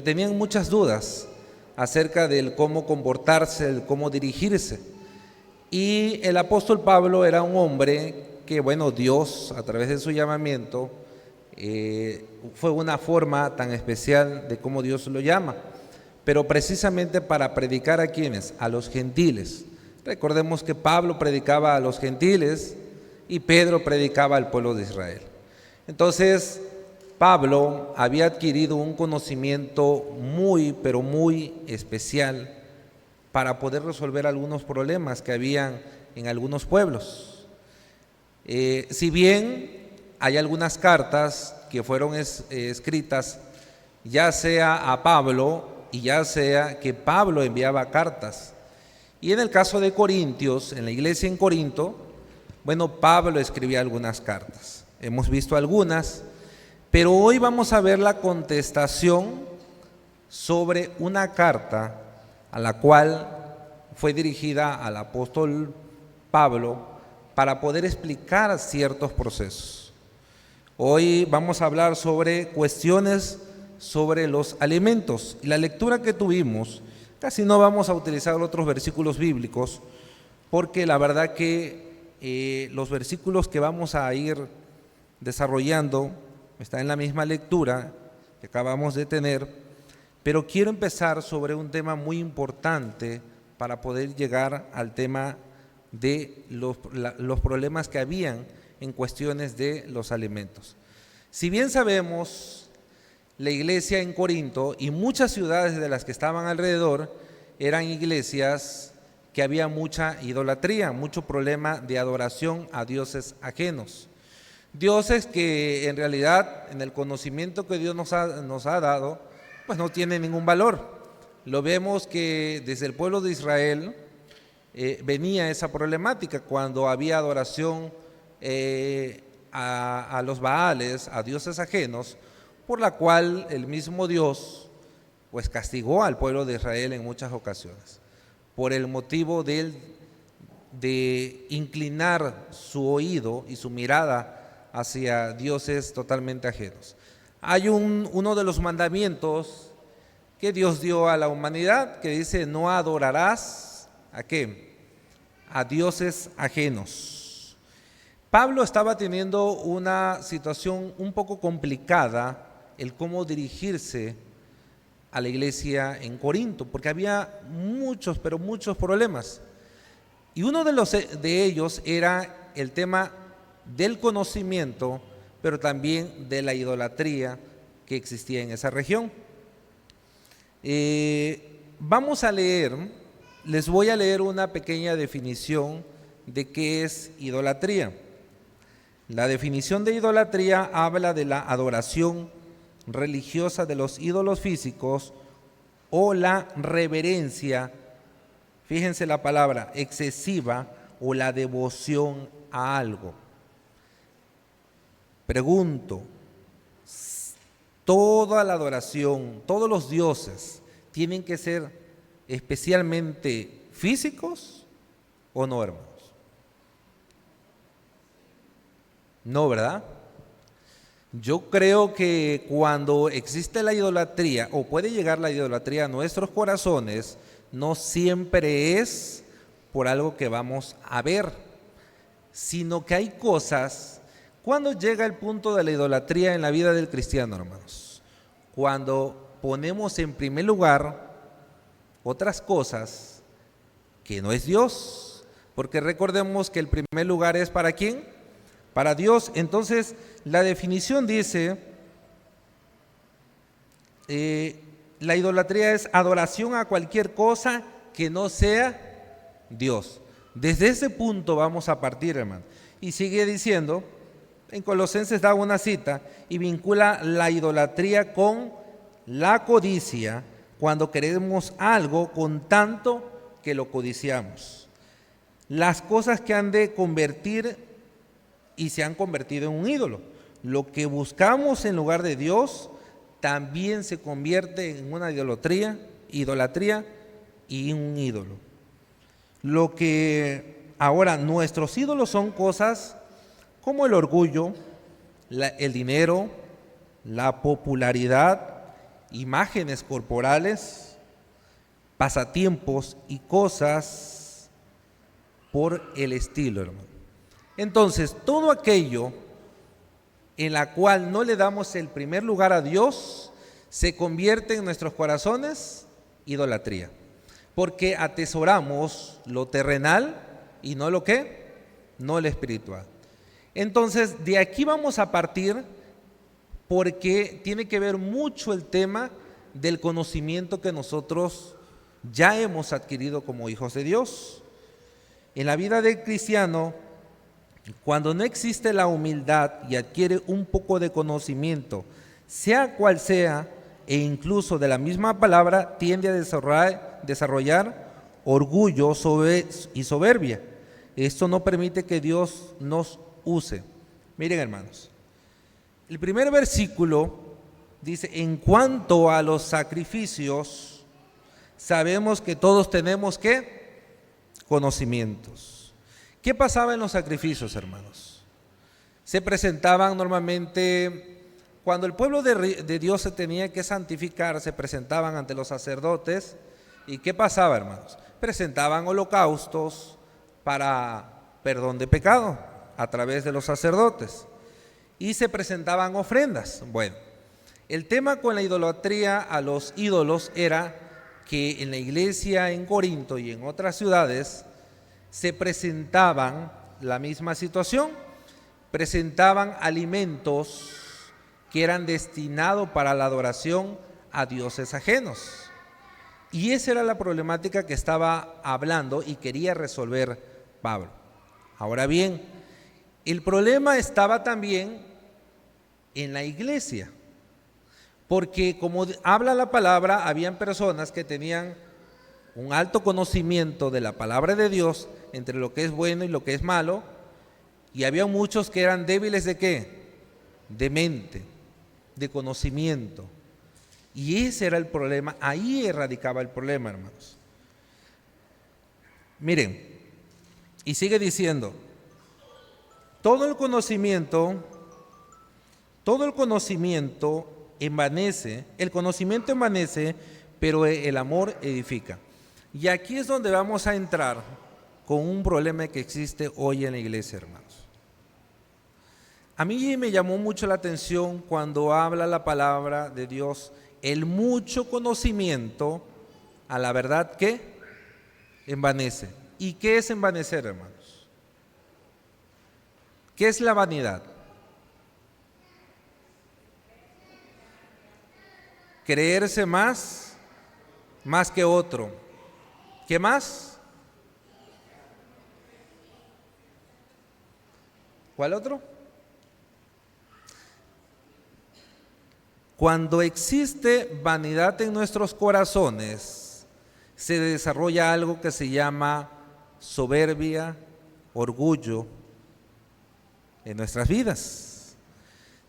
tenían muchas dudas acerca del cómo comportarse, el cómo dirigirse. Y el apóstol Pablo era un hombre que, Dios, a través de su llamamiento, fue una forma tan especial de cómo Dios lo llama, pero precisamente para predicar a quienes, a los gentiles. Recordemos que Pablo predicaba a los gentiles y Pedro predicaba al pueblo de Israel. Entonces, Pablo había adquirido un conocimiento pero muy especial para poder resolver algunos problemas que habían en algunos pueblos. Si bien hay algunas cartas que fueron escritas, ya sea a Pablo y ya sea que Pablo enviaba cartas. Y en el caso de Corintios, en la iglesia en Corinto, Pablo escribía algunas cartas. Hemos visto algunas, pero hoy vamos a ver la contestación sobre una carta a la cual fue dirigida al apóstol Pablo para poder explicar ciertos procesos. Hoy vamos a hablar sobre cuestiones sobre los alimentos. Y la lectura que tuvimos, casi no vamos a utilizar otros versículos bíblicos, porque la verdad que los versículos que vamos a ir desarrollando está en la misma lectura que acabamos de tener, pero quiero empezar sobre un tema muy importante para poder llegar al tema de los problemas que habían en cuestiones de los alimentos. Si bien sabemos, la iglesia en Corinto y muchas ciudades de las que estaban alrededor eran iglesias que había mucha idolatría, mucho problema de adoración a dioses ajenos. Dioses que en realidad en el conocimiento que Dios nos ha dado, pues no tienen ningún valor. Lo vemos que desde el pueblo de Israel venía esa problemática cuando había adoración a los Baales, a dioses ajenos, por la cual el mismo Dios pues castigó al pueblo de Israel en muchas ocasiones, por el motivo de inclinar su oído y su mirada hacia dioses totalmente ajenos. Hay uno de los mandamientos que Dios dio a la humanidad que dice: no adorarás ¿a qué? A dioses ajenos. Pablo estaba teniendo una situación un poco complicada, el cómo dirigirse a la iglesia en Corinto, porque había muchos problemas. Y uno de ellos era el tema del conocimiento, pero también de la idolatría que existía en esa región. Vamos a leer, les voy a leer una pequeña definición de qué es idolatría. La definición de idolatría habla de la adoración religiosa de los ídolos físicos o la reverencia, fíjense la palabra, excesiva, o la devoción a algo. Pregunto, ¿toda la adoración, todos los dioses tienen que ser especialmente físicos o no, hermanos? No, ¿verdad? Yo creo que cuando existe la idolatría, o puede llegar la idolatría a nuestros corazones, no siempre es por algo que vamos a ver, sino que hay cosas. ¿Cuándo llega el punto de la idolatría en la vida del cristiano, hermanos? Cuando ponemos en primer lugar otras cosas que no es Dios, porque recordemos que el primer lugar es ¿para quién? Para Dios. Entonces, la definición dice, la idolatría es adoración a cualquier cosa que no sea Dios. Desde ese punto vamos a partir, hermano. Y sigue diciendo, en Colosenses da una cita y vincula la idolatría con la codicia, cuando queremos algo con tanto que lo codiciamos. Las cosas que han de convertir y se han convertido en un ídolo. Lo que buscamos en lugar de Dios también se convierte en una idolatría y un ídolo. Lo que ahora nuestros ídolos son cosas como el orgullo, el dinero, la popularidad imágenes corporales, pasatiempos y cosas por el estilo, hermano. Entonces, todo aquello en la cual no le damos el primer lugar a Dios, se convierte en nuestros corazones idolatría, porque atesoramos lo terrenal y no lo que, no lo espiritual. Entonces, de aquí vamos a partir, porque tiene que ver mucho el tema del conocimiento que nosotros ya hemos adquirido como hijos de Dios. En la vida del cristiano, cuando no existe la humildad y adquiere un poco de conocimiento, sea cual sea, e incluso de la misma palabra, tiende a desarrollar orgullo y soberbia. Esto no permite que Dios nos use. Miren, hermanos, el primer versículo dice: en cuanto a los sacrificios, sabemos que todos tenemos ¿qué? Conocimientos. ¿Qué pasaba en los sacrificios, hermanos? Se presentaban normalmente, cuando el pueblo de Dios se tenía que santificar, se presentaban ante los sacerdotes. ¿Y qué pasaba, hermanos? Presentaban holocaustos para perdón de pecado a través de los sacerdotes, y se presentaban ofrendas. Bueno, el tema con la idolatría a los ídolos era que en la iglesia en Corinto y en otras ciudades se presentaban la misma situación, presentaban alimentos que eran destinados para la adoración a dioses ajenos. Y esa era la problemática que estaba hablando y quería resolver Pablo. Ahora bien, el problema estaba también en la iglesia, porque como habla la palabra, habían personas que tenían un alto conocimiento de la palabra de Dios, entre lo que es bueno y lo que es malo, y había muchos que eran débiles ¿de qué? De mente, de conocimiento. Y ese era el problema, ahí radicaba el problema, hermanos. Miren, y sigue diciendo: todo el conocimiento envanece, el conocimiento envanece, pero el amor edifica. Y aquí es donde vamos a entrar con un problema que existe hoy en la iglesia, hermanos. A mí me llamó mucho la atención cuando habla la palabra de Dios, el mucho conocimiento, a la verdad que envanece. ¿Y qué es envanecer, hermanos? ¿Qué es la vanidad? Creerse más que otro. ¿Qué más? ¿Cuál otro? Cuando existe vanidad en nuestros corazones, se desarrolla algo que se llama soberbia, orgullo en nuestras vidas.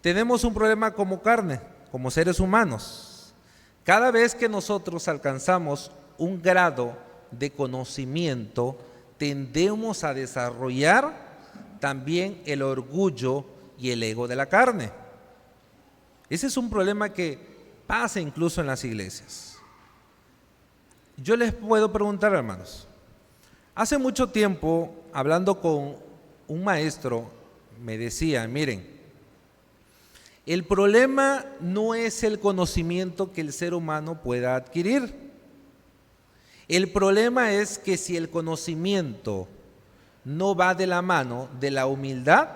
Tenemos un problema como carne, como seres humanos. Cada vez que nosotros alcanzamos un grado de conocimiento, tendemos a desarrollar también el orgullo y el ego de la carne. Ese es un problema que pasa incluso en las iglesias. Yo les puedo preguntar, hermanos, hace mucho tiempo, hablando con un maestro, me decía: miren, el problema no es el conocimiento que el ser humano pueda adquirir. El problema es que si el conocimiento no va de la mano de la humildad,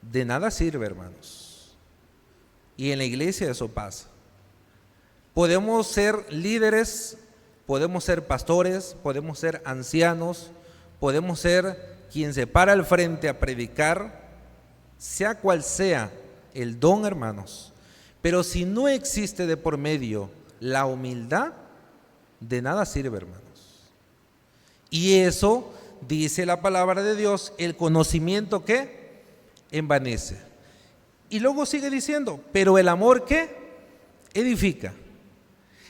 de nada sirve, hermanos. Y en la iglesia eso pasa. Podemos ser líderes, podemos ser pastores, podemos ser ancianos, podemos ser quien se para al frente a predicar, sea cual sea el don, hermanos. Pero si no existe de por medio la humildad, de nada sirve, hermanos. Y eso dice la palabra de Dios, el conocimiento que envanece. Y luego sigue diciendo, pero el amor ¿qué? Edifica.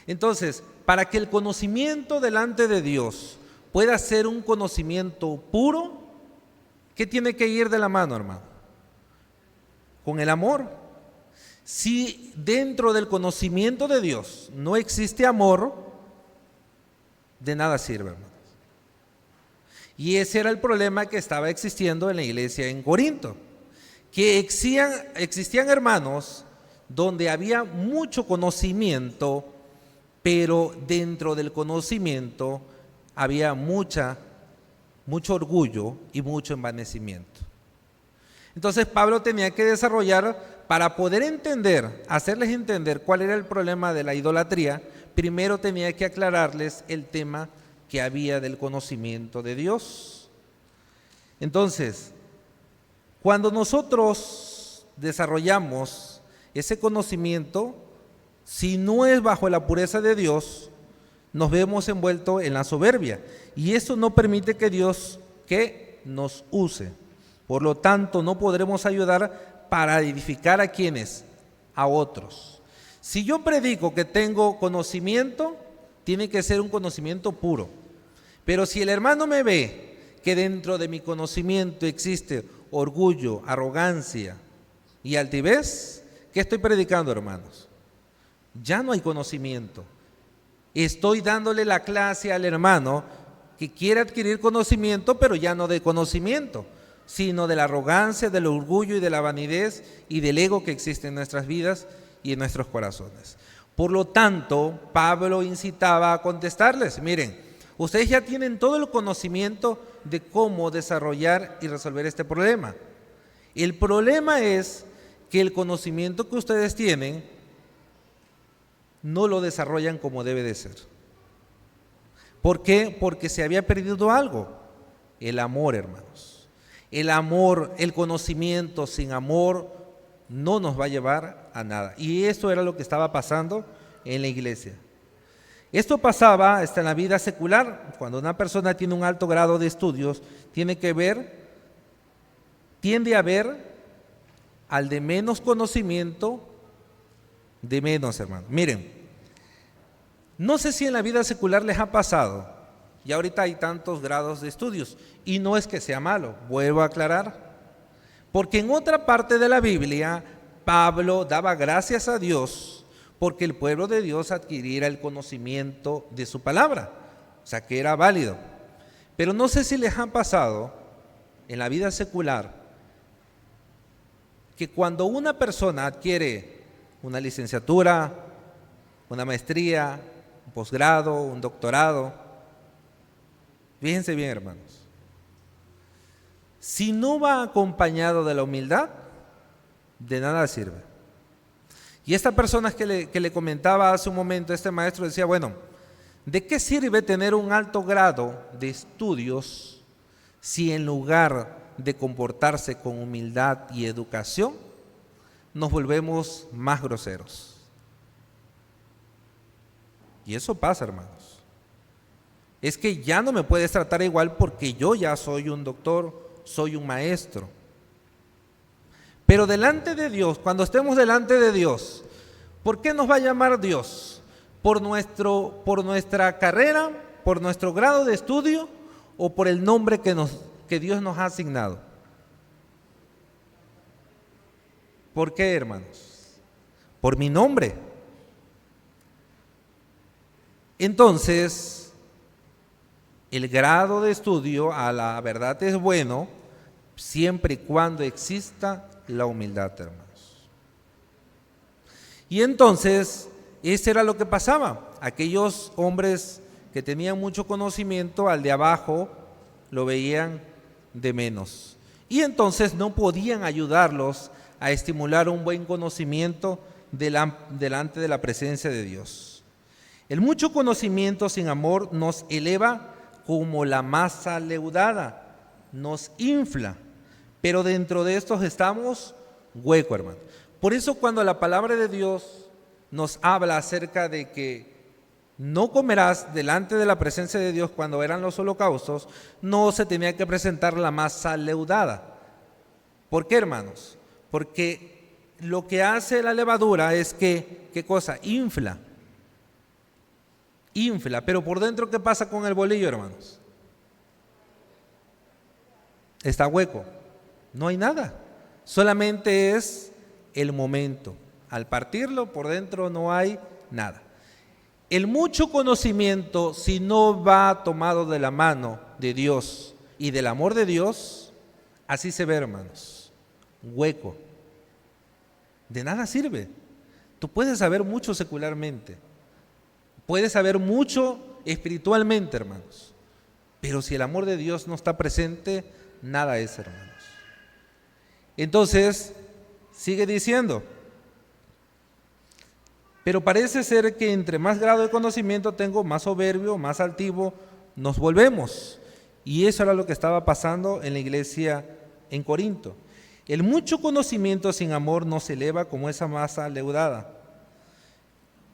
Entonces, para que el conocimiento delante de Dios pueda ser un conocimiento puro, ¿qué tiene que ir de la mano, hermano? Con el amor. Si dentro del conocimiento de Dios no existe amor, de nada sirve, hermanos. Y ese era el problema que estaba existiendo en la iglesia en Corinto, que existían hermanos donde había mucho conocimiento, pero dentro del conocimiento había mucho orgullo y mucho envanecimiento. Entonces Pablo tenía que desarrollar, para poder entender, hacerles entender cuál era el problema de la idolatría, primero tenía que aclararles el tema que había del conocimiento de Dios. Entonces, cuando nosotros desarrollamos ese conocimiento, si no es bajo la pureza de Dios, nos vemos envueltos en la soberbia, y eso no permite que Dios nos use. Por lo tanto, no podremos ayudar para edificar a quienes, a otros. Si yo predico que tengo conocimiento, tiene que ser un conocimiento puro. Pero si el hermano me ve que dentro de mi conocimiento existe orgullo, arrogancia y altivez, ¿qué estoy predicando, hermanos? Ya no hay conocimiento. Estoy dándole la clase al hermano que quiere adquirir conocimiento, pero ya no de conocimiento, sino de la arrogancia, del orgullo y de la vanidad y del ego que existe en nuestras vidas y en nuestros corazones. Por lo tanto, Pablo incitaba a contestarles: miren, ustedes ya tienen todo el conocimiento de cómo desarrollar y resolver este problema. El problema es que el conocimiento que ustedes tienen no lo desarrollan como debe de ser. ¿Por qué? Porque se había perdido algo: el amor, hermanos. El amor, el conocimiento sin amor no nos va a llevar a nada. Y esto era lo que estaba pasando en la iglesia. Esto pasaba hasta en la vida secular. Cuando una persona tiene un alto grado de estudios, tiende a ver al de menos conocimiento de menos, hermano. Miren, no sé si en la vida secular les ha pasado, y ahorita hay tantos grados de estudios, y no es que sea malo, vuelvo a aclarar, porque en otra parte de la Biblia, Pablo daba gracias a Dios porque el pueblo de Dios adquiriera el conocimiento de su palabra, o sea que era válido. Pero no sé si les ha pasado en la vida secular que cuando una persona adquiere una licenciatura, una maestría, un posgrado, un doctorado, fíjense bien, hermanos, si no va acompañado de la humildad, de nada sirve. Y esta persona que le comentaba hace un momento, este maestro decía: bueno, ¿de qué sirve tener un alto grado de estudios si en lugar de comportarse con humildad y educación, nos volvemos más groseros? Y eso pasa, hermanos. Es que ya no me puedes tratar igual porque yo ya soy un doctor, soy un maestro. Pero delante de Dios, cuando estemos delante de Dios, ¿por qué nos va a llamar Dios? ¿Por nuestra carrera, por nuestro grado de estudio o por el nombre que Dios nos ha asignado? ¿Por qué, hermanos? Por mi nombre. Entonces, el grado de estudio a la verdad es bueno siempre y cuando exista la humildad, hermanos. Y entonces, eso era lo que pasaba. Aquellos hombres que tenían mucho conocimiento, al de abajo lo veían de menos. Y entonces no podían ayudarlos a estimular un buen conocimiento delante de la presencia de Dios. El mucho conocimiento sin amor nos eleva como la masa leudada, nos infla, pero dentro de estos estamos hueco, hermano. Por eso cuando la palabra de Dios nos habla acerca de que no comerás delante de la presencia de Dios cuando eran los holocaustos, no se tenía que presentar la masa leudada. ¿Por qué, hermanos? Porque lo que hace la levadura es que, ¿qué cosa? Infla, pero por dentro, ¿qué pasa con el bolillo, hermanos? Está hueco, no hay nada, solamente es el momento. al partirlo, por dentro no hay nada. El mucho conocimiento, si no va tomado de la mano de Dios y del amor de Dios, así se ve, hermanos, hueco. De nada sirve. Tú puedes saber mucho secularmente, puedes saber mucho espiritualmente, hermanos, pero si el amor de Dios no está presente, nada es, hermanos. Entonces, sigue diciendo, pero parece ser que entre más grado de conocimiento tengo, más soberbio, más altivo nos volvemos. Y eso era lo que estaba pasando en la iglesia en Corinto. El mucho conocimiento sin amor nos eleva como esa masa leudada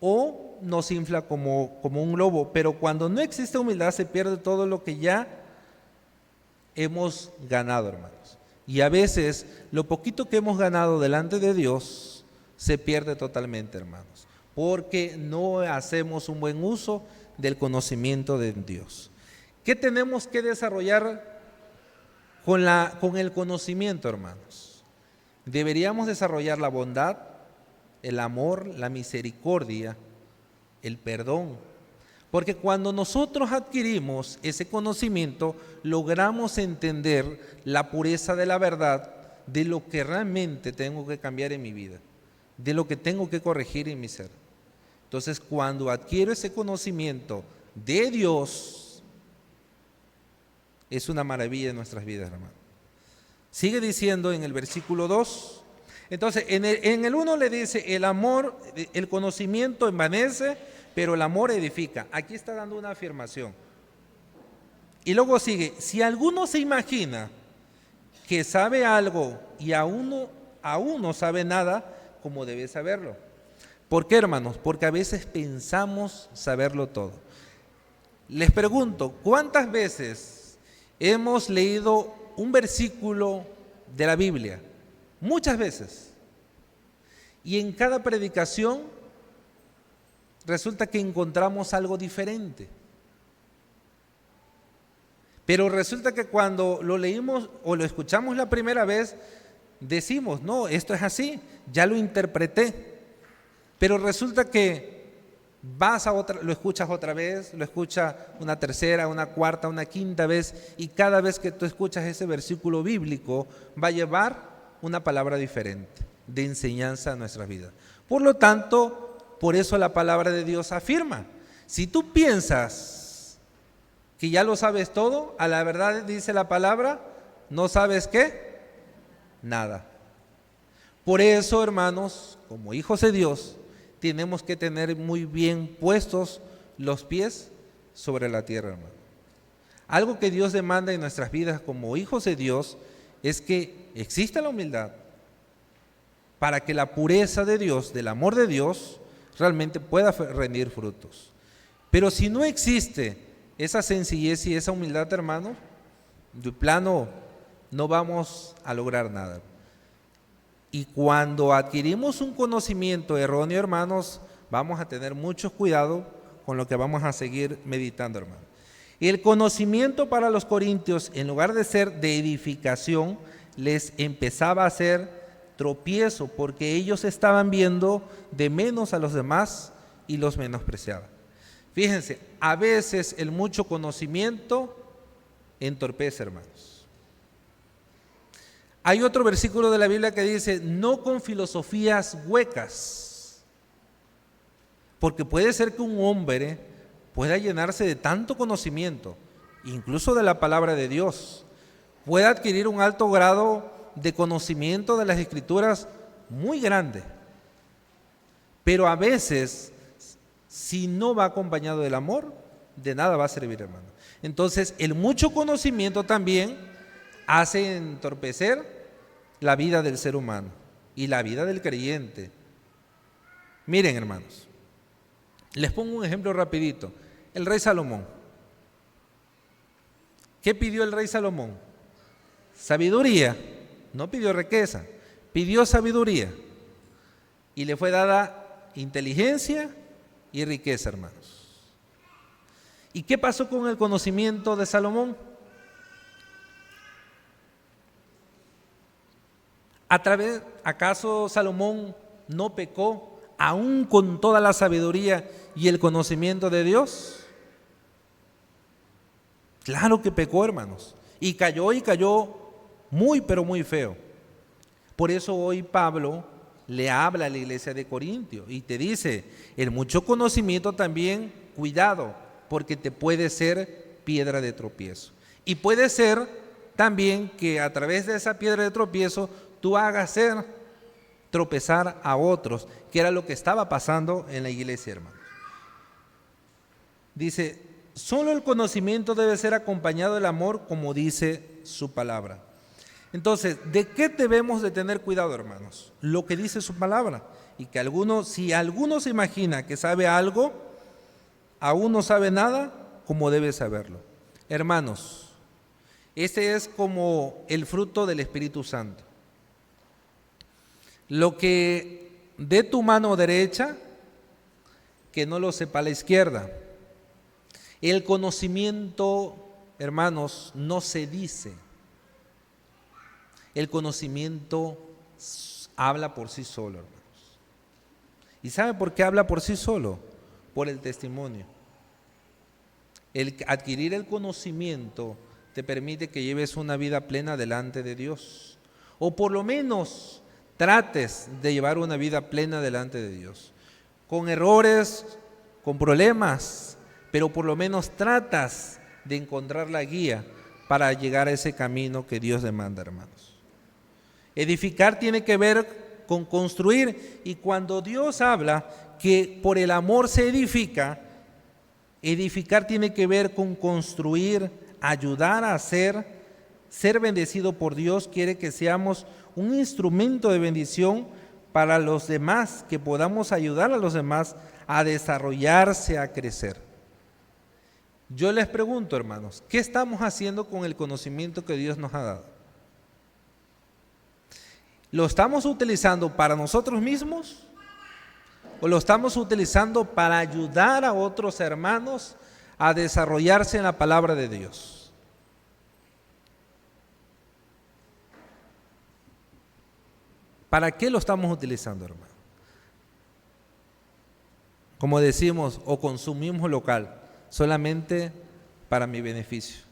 o nos infla como un globo, pero cuando no existe humildad se pierde todo lo que ya hemos ganado, hermanos. Y a veces lo poquito que hemos ganado delante de Dios se pierde totalmente, hermanos, porque no hacemos un buen uso del conocimiento de Dios. ¿Qué tenemos que desarrollar con el conocimiento, hermanos? Deberíamos desarrollar la bondad, el amor, la misericordia, el perdón. Porque cuando nosotros adquirimos ese conocimiento, logramos entender la pureza de la verdad, de lo que realmente tengo que cambiar en mi vida, de lo que tengo que corregir en mi ser. Entonces, cuando adquiero ese conocimiento de Dios, es una maravilla en nuestras vidas, hermano. Sigue diciendo en el versículo 2. Entonces, en el 1 le dice, el amor, el conocimiento envanece, pero el amor edifica. Aquí está dando una afirmación. Y luego sigue, si alguno se imagina que sabe algo y aún no sabe nada, como debe saberlo. ¿Por qué, hermanos? Porque a veces pensamos saberlo todo. Les pregunto, ¿cuántas veces hemos leído un versículo de la Biblia? Muchas veces. Y en cada predicación resulta que encontramos algo diferente. Pero resulta que cuando lo leímos o lo escuchamos la primera vez, decimos, no, esto es así, ya lo interpreté. Pero resulta que lo escuchas otra vez, lo escuchas una tercera, una cuarta, una quinta vez, y cada vez que tú escuchas ese versículo bíblico va a llevar una palabra diferente de enseñanza a nuestras vidas. Por lo tanto, por eso la palabra de Dios afirma, si tú piensas que ya lo sabes todo, a la verdad dice la palabra, no sabes ¿qué? Nada. Por eso, hermanos, como hijos de Dios, tenemos que tener muy bien puestos los pies sobre la tierra, hermano. Algo que Dios demanda en nuestras vidas como hijos de Dios es que exista la humildad para que la pureza de Dios, del amor de Dios, realmente pueda rendir frutos. Pero si no existe esa sencillez y esa humildad, hermano, de plano no vamos a lograr nada. Y cuando adquirimos un conocimiento erróneo, hermanos, vamos a tener mucho cuidado con lo que vamos a seguir meditando, hermano. Y el conocimiento para los corintios, en lugar de ser de edificación, les empezaba a ser tropiezo, porque ellos estaban viendo de menos a los demás y los menospreciaban. Fíjense, a veces el mucho conocimiento entorpece, hermanos. Hay otro versículo de la Biblia que dice, no con filosofías huecas, porque puede ser que un hombre pueda llenarse de tanto conocimiento, incluso de la palabra de Dios, pueda adquirir un alto grado de conocimiento de las Escrituras muy grande, pero a veces, si no va acompañado del amor, de nada va a servir, hermano. Entonces, el mucho conocimiento también hace entorpecer la vida del ser humano y la vida del creyente. Miren, hermanos, les pongo un ejemplo rapidito. El rey Salomón. ¿Qué pidió el rey Salomón? Sabiduría. No pidió riqueza, pidió sabiduría. Y le fue dada inteligencia y riqueza, hermanos. ¿Y qué pasó con el conocimiento de Salomón? ¿Acaso Salomón no pecó, aún con toda la sabiduría y el conocimiento de Dios? Claro que pecó, hermanos, y cayó muy, pero muy feo. Por eso hoy Pablo le habla a la iglesia de Corintio y te dice, el mucho conocimiento también, cuidado, porque te puede ser piedra de tropiezo. Y puede ser también que a través de esa piedra de tropiezo tú hagas tropezar a otros, que era lo que estaba pasando en la iglesia, hermano. Dice, solo el conocimiento debe ser acompañado del amor, como dice su palabra. Entonces, ¿de qué debemos de tener cuidado, hermanos? Lo que dice su palabra. Y que si alguno se imagina que sabe algo, aún no sabe nada, como debe saberlo. Hermanos, este es como el fruto del Espíritu Santo. Lo que de tu mano derecha, que no lo sepa la izquierda. El conocimiento, hermanos, no se dice. El conocimiento habla por sí solo, hermanos. ¿Y sabe por qué habla por sí solo? Por el testimonio. El adquirir el conocimiento te permite que lleves una vida plena delante de Dios. O por lo menos trates de llevar una vida plena delante de Dios. Con errores, con problemas, pero por lo menos tratas de encontrar la guía para llegar a ese camino que Dios demanda, hermanos. Edificar tiene que ver con construir, y cuando Dios habla que por el amor se edifica, edificar tiene que ver con construir, ayudar a ser bendecido por Dios. Quiere que seamos un instrumento de bendición para los demás, que podamos ayudar a los demás a desarrollarse, a crecer. Yo les pregunto, hermanos, ¿qué estamos haciendo con el conocimiento que Dios nos ha dado? ¿Lo estamos utilizando para nosotros mismos o lo estamos utilizando para ayudar a otros hermanos a desarrollarse en la palabra de Dios? ¿Para qué lo estamos utilizando, hermano? Como decimos, o consumimos local, solamente para mi beneficio.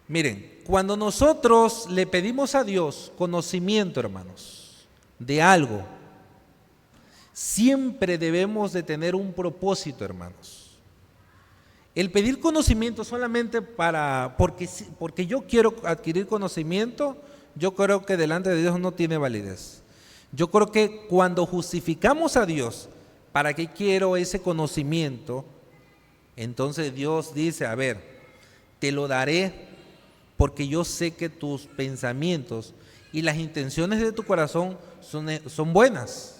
Miren, cuando nosotros le pedimos a Dios conocimiento, hermanos, de algo, siempre debemos de tener un propósito, hermanos. El pedir conocimiento solamente porque yo quiero adquirir conocimiento, yo creo que delante de Dios no tiene validez. Yo creo que cuando justificamos a Dios, ¿para qué quiero ese conocimiento? Entonces Dios dice, a ver, te lo daré porque yo sé que tus pensamientos y las intenciones de tu corazón son buenas.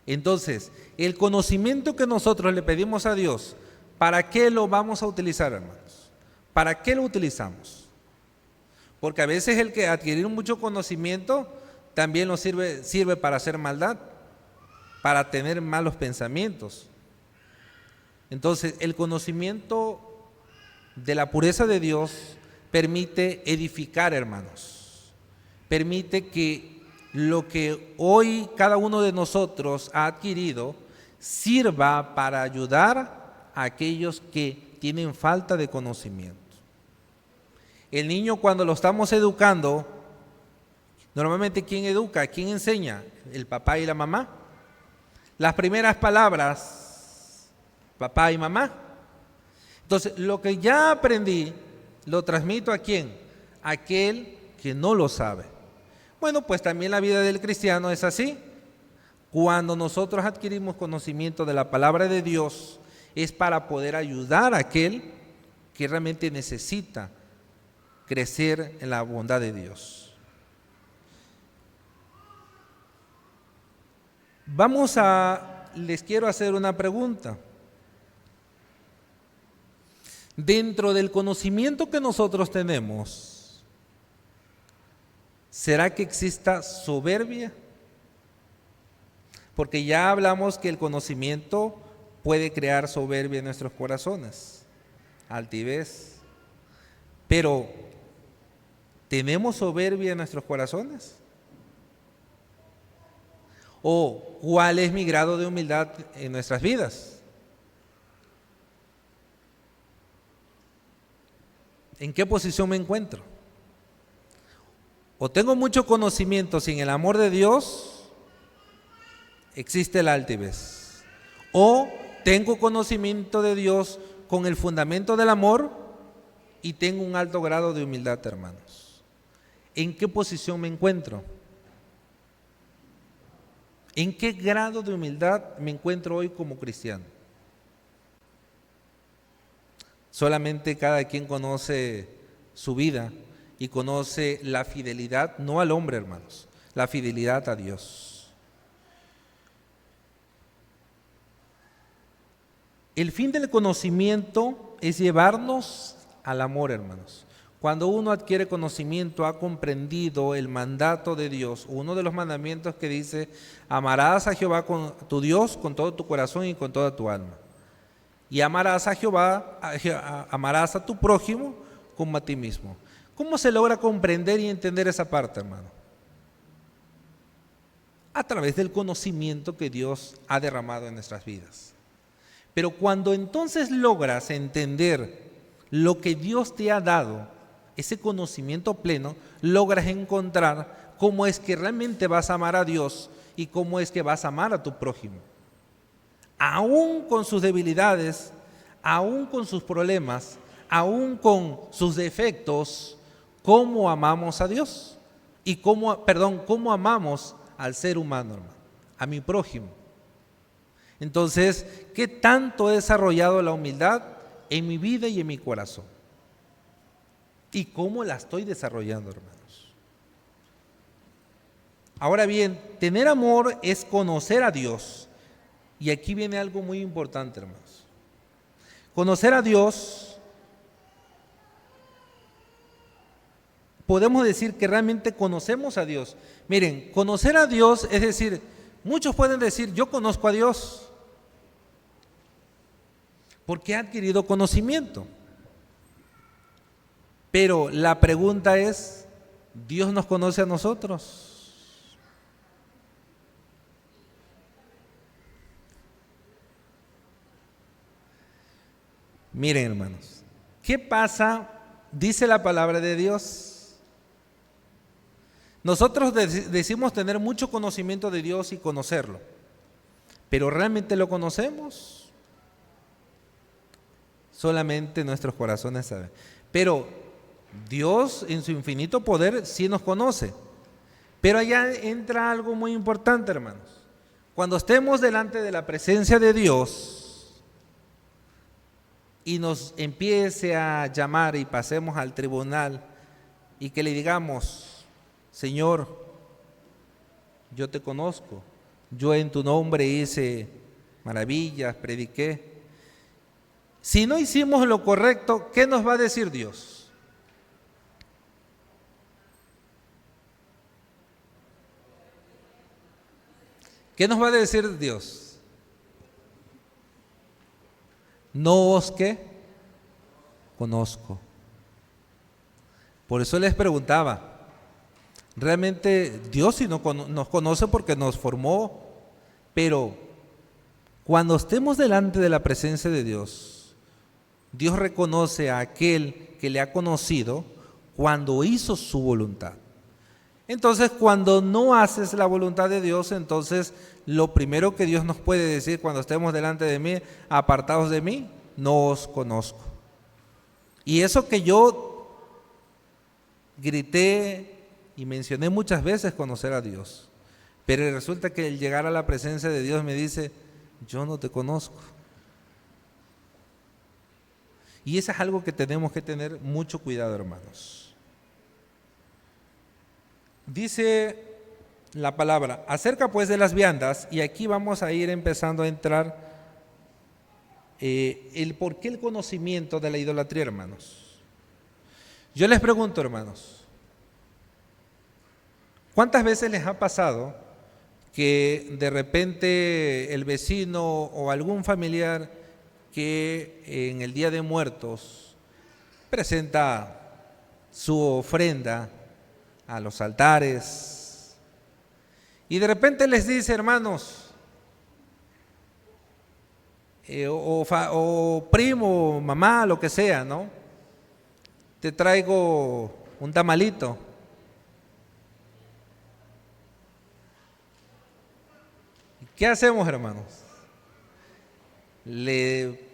Entonces, el conocimiento que nosotros le pedimos a Dios, ¿para qué lo vamos a utilizar, hermanos? ¿Para qué lo utilizamos? Porque a veces el que adquirir mucho conocimiento también nos sirve para hacer maldad, para tener malos pensamientos. Entonces, el conocimiento de la pureza de Dios permite edificar, hermanos. Permite que lo que hoy cada uno de nosotros ha adquirido sirva para ayudar a aquellos que tienen falta de conocimiento. El niño, cuando lo estamos educando, normalmente ¿quién educa? ¿Quién enseña? El papá y la mamá. Las primeras palabras, papá y mamá. Entonces, lo que ya aprendí, lo transmito ¿a quién? A aquel que no lo sabe. Bueno, pues también la vida del cristiano es así. Cuando nosotros adquirimos conocimiento de la palabra de Dios, es para poder ayudar a aquel que realmente necesita crecer en la bondad de Dios. Les quiero hacer una pregunta. Dentro del conocimiento que nosotros tenemos, ¿será que exista soberbia? Porque ya hablamos que el conocimiento puede crear soberbia en nuestros corazones, altivez. Pero, ¿tenemos soberbia en nuestros corazones? ¿O cuál es mi grado de humildad en nuestras vidas? ¿En qué posición me encuentro? O tengo mucho conocimiento sin el amor de Dios, existe la altivez. O tengo conocimiento de Dios con el fundamento del amor y tengo un alto grado de humildad, hermanos. ¿En qué posición me encuentro? ¿En qué grado de humildad me encuentro hoy como cristiano? Solamente cada quien conoce su vida y conoce la fidelidad, no al hombre, hermanos, la fidelidad a Dios. El fin del conocimiento es llevarnos al amor, hermanos. Cuando uno adquiere conocimiento, ha comprendido el mandato de Dios, uno de los mandamientos que dice: amarás a Jehová tu Dios con todo tu corazón y con toda tu alma. Y amarás a Jehová, amarás a tu prójimo como a ti mismo. ¿Cómo se logra comprender y entender esa parte, hermano? A través del conocimiento que Dios ha derramado en nuestras vidas. Pero cuando entonces logras entender lo que Dios te ha dado, ese conocimiento pleno, logras encontrar cómo es que realmente vas a amar a Dios y cómo es que vas a amar a tu prójimo. Aún con sus debilidades, aún con sus problemas, aún con sus defectos, ¿cómo amamos a Dios? Y cómo amamos al ser humano, hermano, a mi prójimo. Entonces, ¿qué tanto he desarrollado la humildad en mi vida y en mi corazón? ¿Y cómo la estoy desarrollando, hermanos? Ahora bien, tener amor es conocer a Dios. Y aquí viene algo muy importante, hermanos. Conocer a Dios, podemos decir que realmente conocemos a Dios. Miren, conocer a Dios es decir, muchos pueden decir: yo conozco a Dios, porque he adquirido conocimiento. Pero la pregunta es: ¿Dios nos conoce a nosotros? Miren, hermanos, ¿qué pasa? Dice la palabra de Dios. Nosotros decimos tener mucho conocimiento de Dios y conocerlo, pero ¿realmente lo conocemos? Solamente nuestros corazones saben. Pero Dios en su infinito poder sí nos conoce. Pero allá entra algo muy importante, hermanos. Cuando estemos delante de la presencia de Dios y nos empiece a llamar y pasemos al tribunal y que le digamos: Señor, yo te conozco, yo en tu nombre hice maravillas, prediqué. Si no hicimos lo correcto, ¿qué nos va a decir Dios? ¿Qué nos va a decir Dios? No os ¿qué? Conozco. Por eso les preguntaba, realmente Dios sí nos conoce porque nos formó, pero cuando estemos delante de la presencia de Dios, Dios reconoce a aquel que le ha conocido cuando hizo su voluntad. Entonces, cuando no haces la voluntad de Dios, entonces lo primero que Dios nos puede decir cuando estemos delante de mí: apartados de mí, no os conozco. Y eso que yo grité y mencioné muchas veces, conocer a Dios, pero resulta que al llegar a la presencia de Dios me dice: yo no te conozco. Y eso es algo que tenemos que tener mucho cuidado, hermanos. Dice la palabra acerca pues de las viandas, y aquí vamos a ir empezando a entrar el por qué el conocimiento de la idolatría, hermanos. Yo les pregunto, hermanos, ¿cuántas veces les ha pasado que de repente el vecino o algún familiar que en el Día de Muertos presenta su ofrenda a los altares Y de repente les dice, hermanos, o primo, mamá, lo que sea, ¿no? Te traigo un tamalito. ¿Qué hacemos, hermanos? ¿Le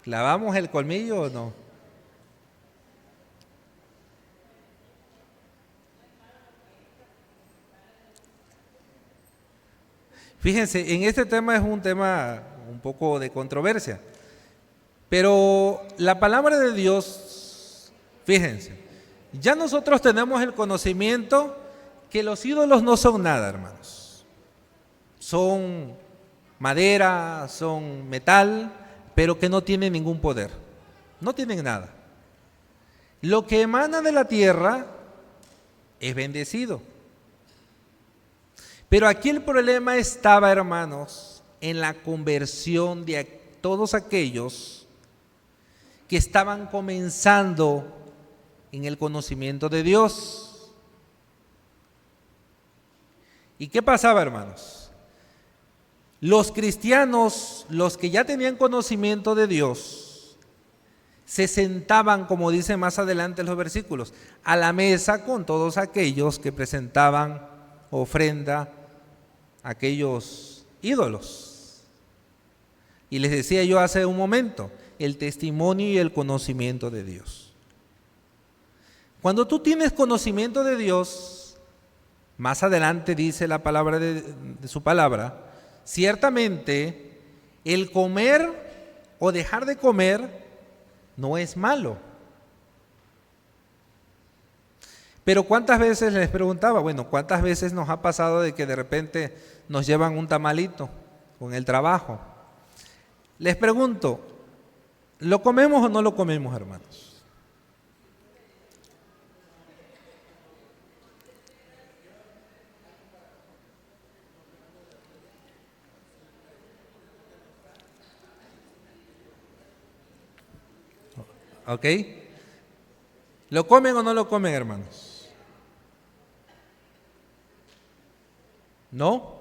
clavamos el colmillo o no? Fíjense, en este tema es un tema un poco de controversia, pero la palabra de Dios, fíjense, ya nosotros tenemos el conocimiento que los ídolos no son nada, hermanos. Son madera, son metal, pero que no tienen ningún poder, no tienen nada. Lo que emana de la tierra es bendecido. Pero aquí el problema estaba, hermanos, en la conversión de todos aquellos que estaban comenzando en el conocimiento de Dios. ¿Y qué pasaba, hermanos? Los cristianos, los que ya tenían conocimiento de Dios, se sentaban, como dice más adelante los versículos, a la mesa con todos aquellos que presentaban ofrenda a aquellos ídolos. Y les decía yo hace un momento, el testimonio y el conocimiento de Dios. Cuando tú tienes conocimiento de Dios, más adelante dice la palabra de su palabra, ciertamente el comer o dejar de comer no es malo. Pero ¿cuántas veces les preguntaba? Bueno, ¿cuántas veces nos ha pasado de que de repente nos llevan un tamalito con el trabajo? Les pregunto, ¿lo comemos o no lo comemos, hermanos? ¿Ok? ¿Lo comen o no lo comen, hermanos? ¿No?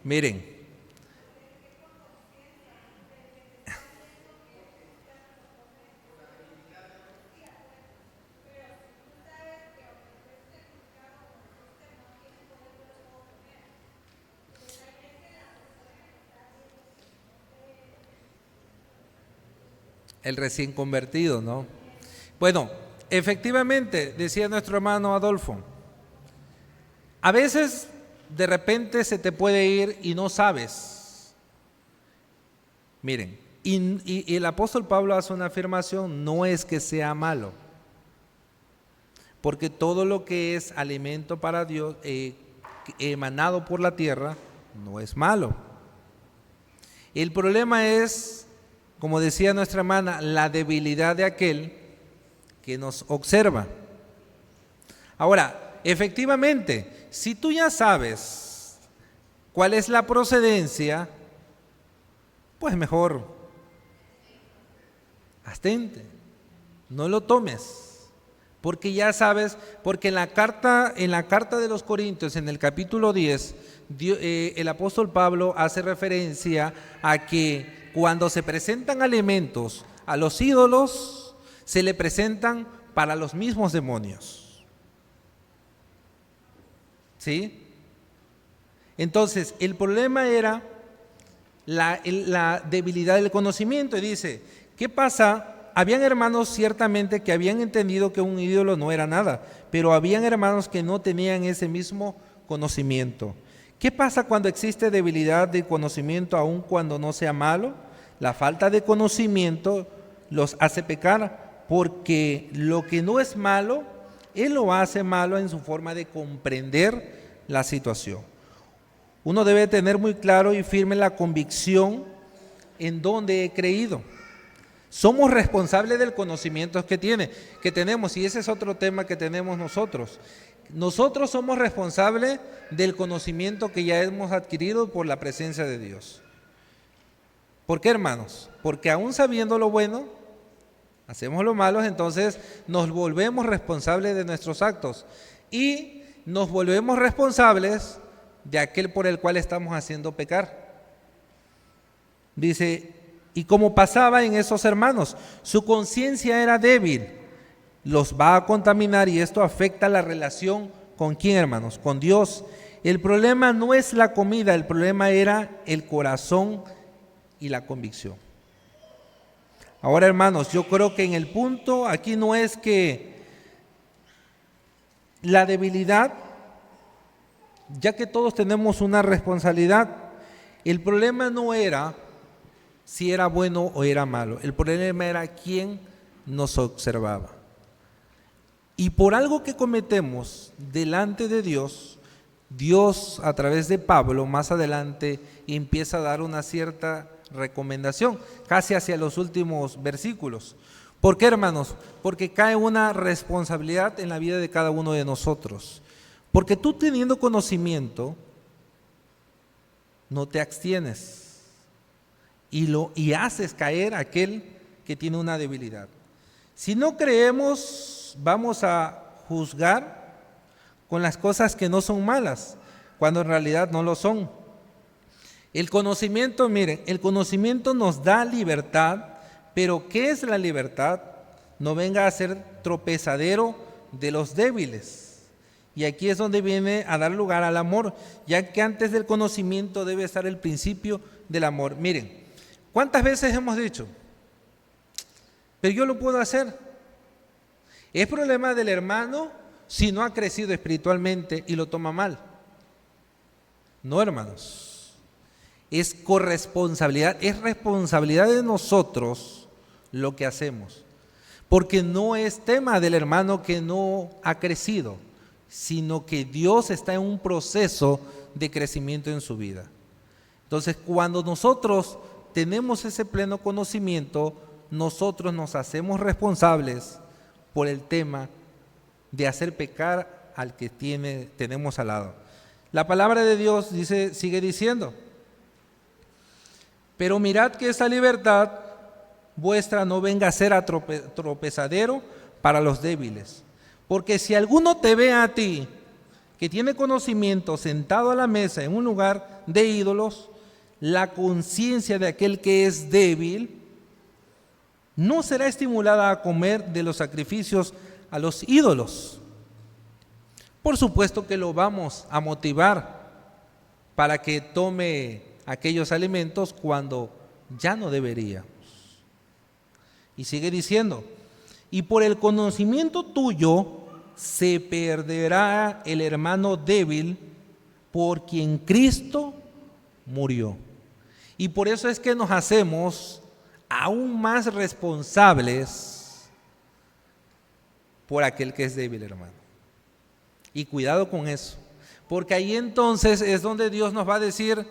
Miren, el recién convertido, ¿no? Bueno, efectivamente, decía nuestro hermano Adolfo, a veces de repente se te puede ir y no sabes. Miren, y el apóstol Pablo hace una afirmación, no es que sea malo, porque todo lo que es alimento para Dios, emanado por la tierra, no es malo. El problema es, como decía nuestra hermana, la debilidad de aquel que nos observa. Ahora, efectivamente, si tú ya sabes cuál es la procedencia, pues mejor abstente, no lo tomes, porque ya sabes, porque en la carta de los Corintios, en el capítulo 10, el apóstol Pablo hace referencia a que cuando se presentan alimentos a los ídolos, se le presentan para los mismos demonios. ¿Sí? Entonces, el problema era la debilidad del conocimiento. Y dice, ¿qué pasa? Habían hermanos ciertamente que habían entendido que un ídolo no era nada, pero habían hermanos que no tenían ese mismo conocimiento. ¿Qué pasa cuando existe debilidad de conocimiento aun cuando no sea malo? La falta de conocimiento los hace pecar, porque lo que no es malo, Él lo hace malo en su forma de comprender la situación. Uno debe tener muy claro y firme la convicción en donde he creído. Somos responsables del conocimiento que tenemos, y ese es otro tema que tenemos nosotros. Nosotros somos responsables del conocimiento que ya hemos adquirido por la presencia de Dios. ¿Por qué, hermanos? Porque aún sabiendo lo bueno, hacemos lo malo, entonces nos volvemos responsables de nuestros actos y nos volvemos responsables de aquel por el cual estamos haciendo pecar. Dice, y como pasaba en esos hermanos, su conciencia era débil, los va a contaminar y esto afecta la relación ¿con quién, hermanos? Con Dios. El problema no es la comida, el problema era el corazón y la convicción. Ahora, hermanos, yo creo que en el punto aquí no es que la debilidad, ya que todos tenemos una responsabilidad, el problema no era si era bueno o era malo, el problema era quién nos observaba. Y por algo que cometemos delante de Dios, Dios a través de Pablo más adelante empieza a dar una cierta recomendación, casi hacia los últimos versículos. ¿Por qué, hermanos? Porque cae una responsabilidad en la vida de cada uno de nosotros. Porque tú teniendo conocimiento, no te abstienes y haces caer a aquel que tiene una debilidad. Si no creemos, vamos a juzgar con las cosas que no son malas, cuando en realidad no lo son. El conocimiento, miren, el conocimiento nos da libertad, pero ¿qué es la libertad? No venga a ser tropezadero de los débiles. Y aquí es donde viene a dar lugar al amor, ya que antes del conocimiento debe estar el principio del amor. Miren, ¿cuántas veces hemos dicho? Pero yo lo puedo hacer. Es problema del hermano si no ha crecido espiritualmente y lo toma mal. No, hermanos. Es corresponsabilidad, es responsabilidad de nosotros lo que hacemos. Porque no es tema del hermano que no ha crecido, sino que Dios está en un proceso de crecimiento en su vida. Entonces, cuando nosotros tenemos ese pleno conocimiento, nosotros nos hacemos responsables por el tema de hacer pecar al que tenemos al lado. La palabra de Dios sigue diciendo, pero mirad que esa libertad vuestra no venga a ser tropezadero para los débiles. Porque si alguno te ve a ti, que tiene conocimiento, sentado a la mesa en un lugar de ídolos, la conciencia de aquel que es débil no será estimulada a comer de los sacrificios a los ídolos. Por supuesto que lo vamos a motivar para que tome aquellos alimentos cuando ya no deberíamos. Y sigue diciendo, y por el conocimiento tuyo se perderá el hermano débil por quien Cristo murió. Y por eso es que nos hacemos aún más responsables por aquel que es débil, hermano. Y cuidado con eso, porque ahí entonces es donde Dios nos va a decir,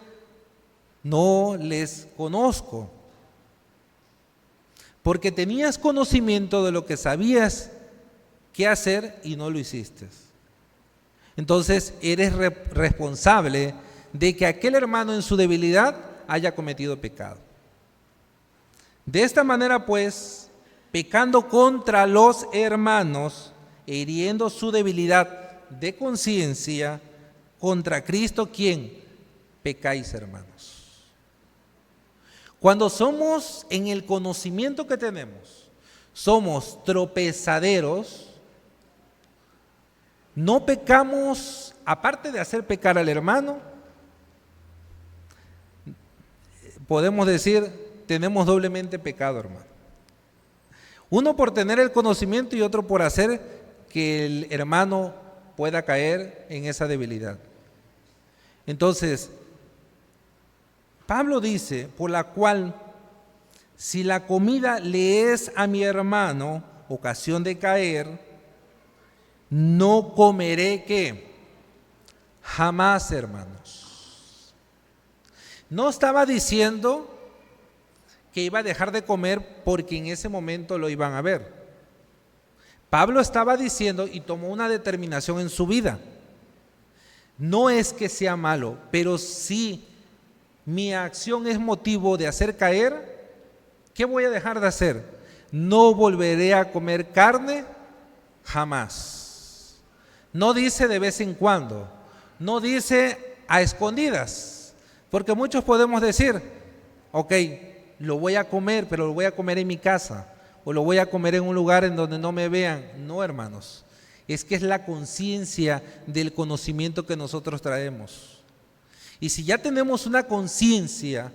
no les conozco, porque tenías conocimiento de lo que sabías qué hacer y no lo hiciste. Entonces eres responsable de que aquel hermano en su debilidad haya cometido pecado. De esta manera, pues, pecando contra los hermanos e hiriendo su debilidad de conciencia, contra Cristo, ¿quién? Pecáis, hermanos. Cuando somos en el conocimiento que tenemos, somos tropezaderos, no pecamos, aparte de hacer pecar al hermano, podemos decir, tenemos doblemente pecado, hermano. Uno por tener el conocimiento y otro por hacer que el hermano pueda caer en esa debilidad. Entonces, Pablo dice, por la cual, si la comida le es a mi hermano ocasión de caer, no comeré ¿qué? Jamás, hermanos. No estaba diciendo que iba a dejar de comer porque en ese momento lo iban a ver. Pablo estaba diciendo y tomó una determinación en su vida. No es que sea malo, pero si mi acción es motivo de hacer caer, ¿qué voy a dejar de hacer? No volveré a comer carne jamás. No dice de vez en cuando, no dice a escondidas, porque muchos podemos decir, ok, lo voy a comer, pero lo voy a comer en mi casa, o lo voy a comer en un lugar en donde no me vean. No, hermanos, es que es la conciencia del conocimiento que nosotros traemos. Y si ya tenemos una conciencia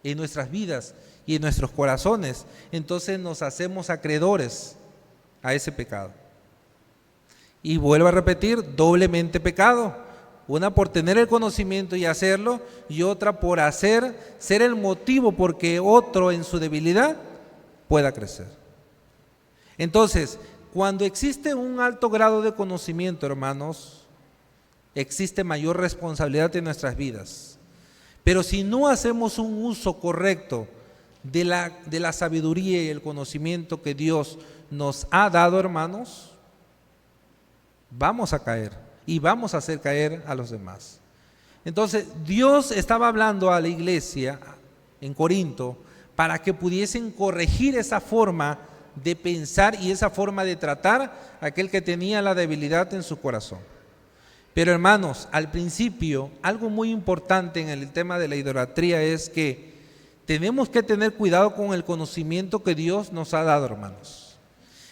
en nuestras vidas y en nuestros corazones, entonces nos hacemos acreedores a ese pecado. Y vuelvo a repetir, doblemente pecado. Una por tener el conocimiento y hacerlo, y otra por ser el motivo porque otro en su debilidad pueda crecer. Entonces, cuando existe un alto grado de conocimiento, hermanos, existe mayor responsabilidad en nuestras vidas. Pero si no hacemos un uso correcto de la sabiduría y el conocimiento que Dios nos ha dado, hermanos, vamos a caer y vamos a hacer caer a los demás. Entonces, Dios estaba hablando a la iglesia en Corinto para que pudiesen corregir esa forma de pensar y esa forma de tratar a aquel que tenía la debilidad en su corazón. Pero hermanos, al principio, algo muy importante en el tema de la idolatría es que tenemos que tener cuidado con el conocimiento que Dios nos ha dado, hermanos.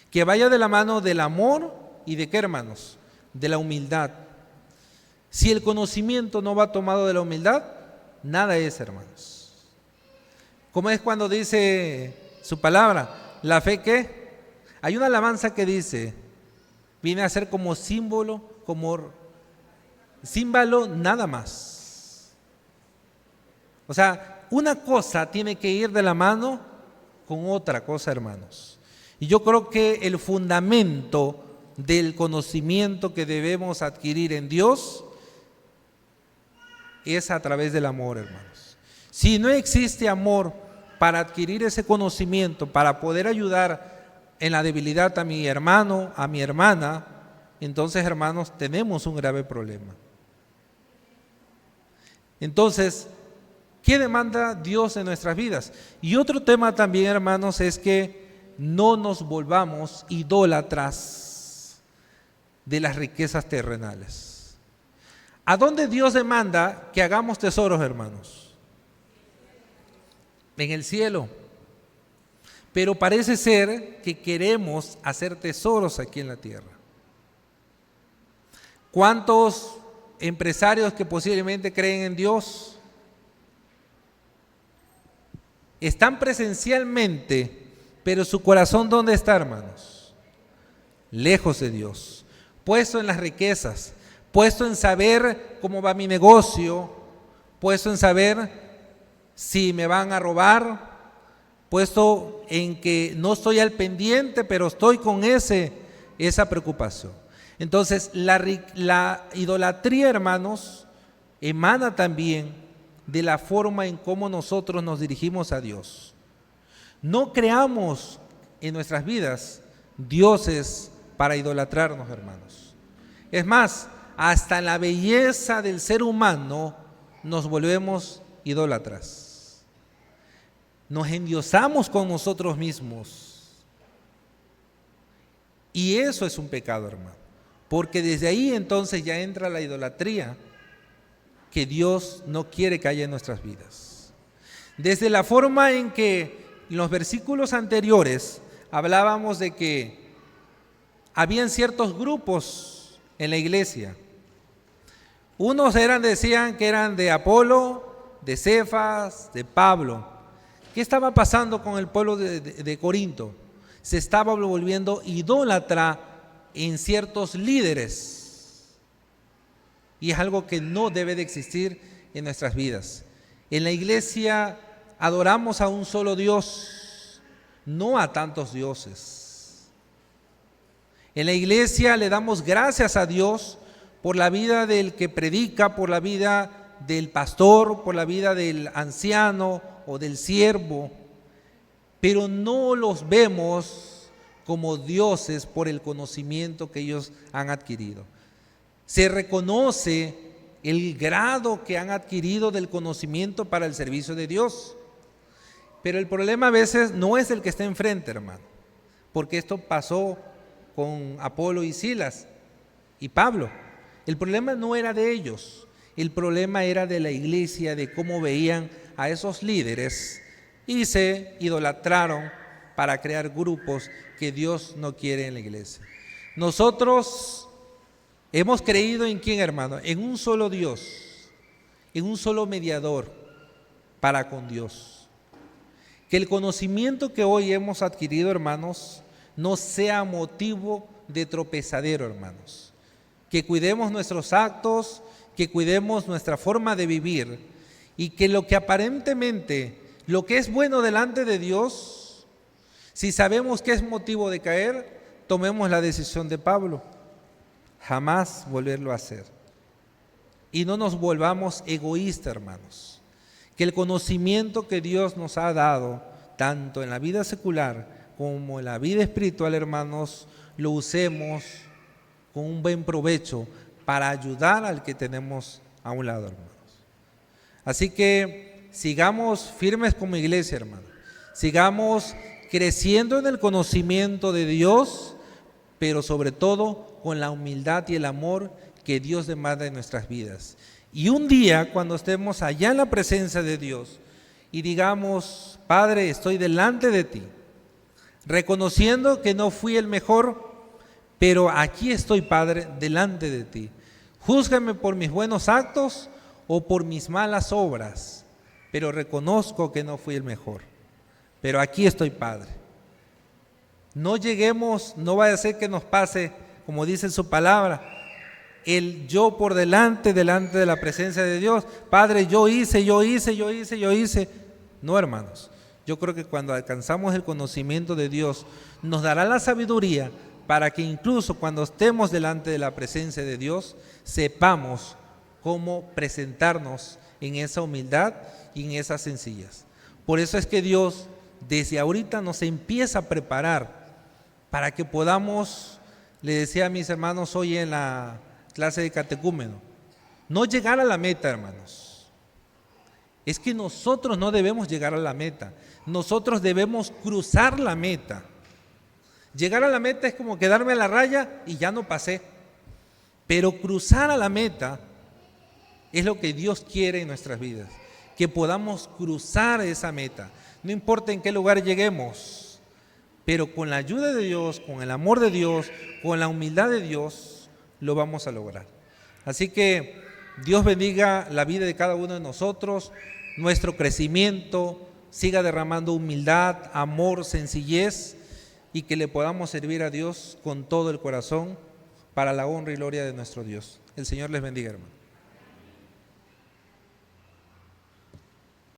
Que vaya de la mano del amor y de ¿qué, hermanos? De la humildad. Si el conocimiento no va tomado de la humildad, nada es, hermanos. ¿Cómo es cuando dice su palabra? La fe, ¿qué? Hay una alabanza que dice, viene a ser como símbolo, como símbolo nada más. O sea, una cosa tiene que ir de la mano con otra cosa, hermanos. Y yo creo que el fundamento del conocimiento que debemos adquirir en Dios es a través del amor, hermanos. Si no existe amor para adquirir ese conocimiento, para poder ayudar en la debilidad a mi hermano, a mi hermana, entonces, hermanos, tenemos un grave problema. Entonces, ¿qué demanda Dios en nuestras vidas? Y otro tema también, hermanos, es que no nos volvamos idólatras de las riquezas terrenales. ¿A dónde Dios demanda que hagamos tesoros, hermanos? En el cielo. Pero parece ser que queremos hacer tesoros aquí en la tierra. ¿Cuántos empresarios que posiblemente creen en Dios están presencialmente, pero su corazón ¿dónde está, hermanos? Lejos de Dios, puesto en las riquezas, puesto en saber cómo va mi negocio, puesto en saber si me van a robar, puesto en que no estoy al pendiente, pero estoy con esa preocupación. Entonces, la idolatría, hermanos, emana también de la forma en cómo nosotros nos dirigimos a Dios. No creamos en nuestras vidas dioses para idolatrarnos, hermanos. Es más, hasta la belleza del ser humano nos volvemos idólatras. Nos endiosamos con nosotros mismos. Y eso es un pecado, hermano. Porque desde ahí entonces ya entra la idolatría que Dios no quiere que haya en nuestras vidas. Desde la forma en que en los versículos anteriores hablábamos de que habían ciertos grupos en la iglesia. Unos decían que eran de Apolo, de Cefas, de Pablo. ¿Qué estaba pasando con el pueblo de Corinto? Se estaba volviendo idólatra en ciertos líderes. Y es algo que no debe de existir en nuestras vidas. En la iglesia adoramos a un solo Dios, no a tantos dioses. En la iglesia le damos gracias a Dios por la vida del que predica, por la vida del pastor, por la vida del anciano o del siervo, pero no los vemos como dioses por el conocimiento que ellos han adquirido. Se reconoce el grado que han adquirido del conocimiento para el servicio de Dios. Pero el problema a veces no es el que está enfrente, hermano, porque esto pasó con Apolo y Silas y Pablo. El problema no era de ellos, el problema era de la iglesia, de cómo veían a esos líderes y se idolatraron para crear grupos que Dios no quiere en la iglesia. Nosotros hemos creído en quién, hermano, en un solo Dios, en un solo mediador para con Dios. Que el conocimiento que hoy hemos adquirido, hermanos, no sea motivo de tropezadero, hermanos. Que cuidemos nuestros actos, que cuidemos nuestra forma de vivir y que lo que aparentemente, lo que es bueno delante de Dios, si sabemos que es motivo de caer, tomemos la decisión de Pablo, jamás volverlo a hacer. Y no nos volvamos egoístas, hermanos. Que el conocimiento que Dios nos ha dado, tanto en la vida secular como en la vida espiritual, hermanos, lo usemos con un buen provecho para ayudar al que tenemos a un lado, hermanos. Así que sigamos firmes como iglesia, hermanos. Sigamos creciendo en el conocimiento de Dios, pero sobre todo con la humildad y el amor que Dios demanda en nuestras vidas. Y un día, cuando estemos allá en la presencia de Dios y digamos, Padre, estoy delante de ti, reconociendo que no fui el mejor, pero aquí estoy, Padre, delante de ti. Júzgame por mis buenos actos o por mis malas obras, pero reconozco que no fui el mejor. Pero aquí estoy, Padre. No lleguemos, no vaya a ser que nos pase, como dice su palabra, el yo por delante de la presencia de Dios. Padre, yo hice. No, hermanos, yo creo que cuando alcanzamos el conocimiento de Dios, nos dará la sabiduría para que incluso cuando estemos delante de la presencia de Dios, sepamos cómo presentarnos en esa humildad y en esas sencillas. Por eso es que Dios desde ahorita nos empieza a preparar para que podamos, le decía a mis hermanos hoy en la clase de catecúmeno, no llegar a la meta, hermanos. Es que nosotros no debemos llegar a la meta, nosotros debemos cruzar la meta. Llegar a la meta es como quedarme a la raya y ya no pasé, pero cruzar a la meta es lo que Dios quiere en nuestras vidas, que podamos cruzar esa meta, no importa en qué lugar lleguemos, pero con la ayuda de Dios, con el amor de Dios, con la humildad de Dios, lo vamos a lograr. Así que Dios bendiga la vida de cada uno de nosotros, nuestro crecimiento, siga derramando humildad, amor, sencillez y que le podamos servir a Dios con todo el corazón para la honra y gloria de nuestro Dios. El Señor les bendiga, hermanos.